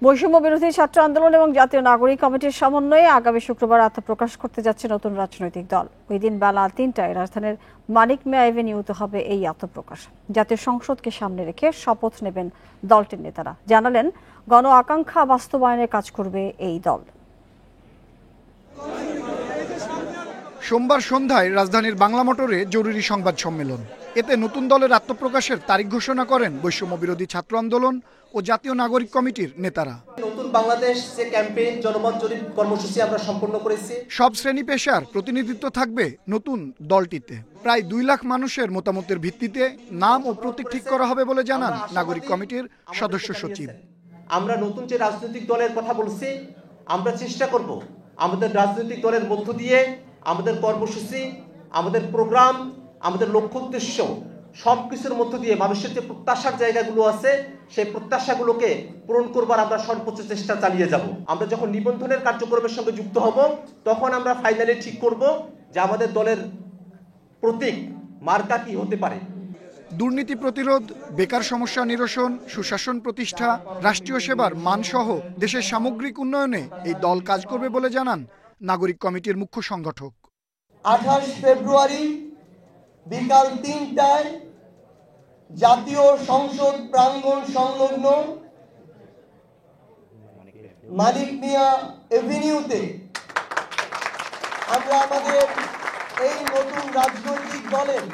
বৈষম্য বিরোধী ছাত্র আন্দোলন এবং জাতীয় নাগরিক কমিটির সমন্বয়ে আগামী শুক্রবার আত্মপ্রকাশ করতে যাচ্ছে নতুন রাজনৈতিক দল। ওই দিন বেলা ৩টায় রাজধানীর মানিক মিয়া এভিনিউতে হবে এই আত্মপ্রকাশ। জাতীয় সংসদকে সামনে রেখে শপথ নেবেন দলটির নেতারা। জানালেন, গণ আকাঙ্ক্ষা বাস্তবায়নে কাজ করবে এই দল। সোমবার সন্ধ্যায় রাজধানীর বাংলা মোটরে জরুরি সংবাদ সম্মেলন। এতে নতুন দলের আত্মপ্রকাশের তারিখ ঘোষণা করেন বৈষম্য বিরোধী ছাত্র আন্দোলন ও জাতীয় নাগরিক কমিটির নেতারা। নতুন বাংলাদেশ যে ক্যাম্পেইন জনমত জরিপ কর্মসূচি আমরা সম্পন্ন করেছি। সব শ্রেণী পেশার প্রতিনিধিত্ব থাকবে নতুন দলটিতে। প্রায় ২ লাখ মানুষের মতামতের ভিত্তিতে নাম ও প্রতীক ঠিক করা হবে বলে জানান নাগরিক কমিটির সদস্য সচিব। আমরা নতুন যে রাজনৈতিক দলের কথা বলছি, আমরা চেষ্টা করব আমাদের রাজনৈতিক দলের মধ্য দিয়ে আমাদের কর্মসূচি, আমাদের প্রোগ্রাম, আমাদের লক্ষ্য উদ্দেশ্য সবকিছুর মধ্য দিয়ে মানুষের যে প্রত্যাশার জায়গাগুলো আছে সেই প্রত্যাশাগুলোকে পূরণ করবার আমরা সর্বোচ্চ চেষ্টা চালিয়ে যাব। আমরা যখন নিবন্ধনের কার্যক্রমের সঙ্গে যুক্ত হব, তখন আমরা ফাইনালি ঠিক করব যে আমাদের দলের প্রতীক মার্কা কি হতে পারে। দুর্নীতি প্রতিরোধ, বেকার সমস্যা নিরসন, সুশাসন প্রতিষ্ঠা, রাষ্ট্রীয় সেবার মানসহ দেশের সামগ্রিক উন্নয়নে এই দল কাজ করবে বলে জানান নাগরিক কমিটির মুখ্য সংগঠক। 28 ফেব্রুয়ারি বিকাল ৩টায় জাতীয় সংসদ প্রাঙ্গণ সংলগ্ন মানিক মিয়া এভিনিউতে আমরা আমাদের এই নতুন রাজনৈতিক দলের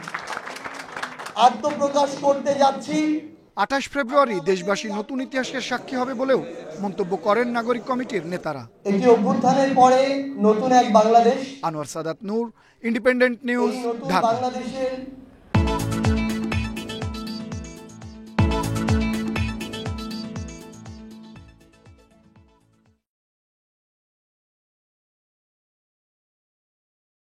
আত্মপ্রকাশ করতে যাচ্ছি। 28 ফেব্রুয়ারি দেশবাসী নতুন ইতিহাসের সাক্ষী হবে বলেও মন্তব্য করেন নাগরিক কমিটির নেতারা। এটি অভ্যুত্থানের পরে নতুন এক বাংলাদেশ। আনোয়ার সাদাত নূর, ইন্ডিপেন্ডেন্ট নিউজ, ঢাকা। বাংলাদেশের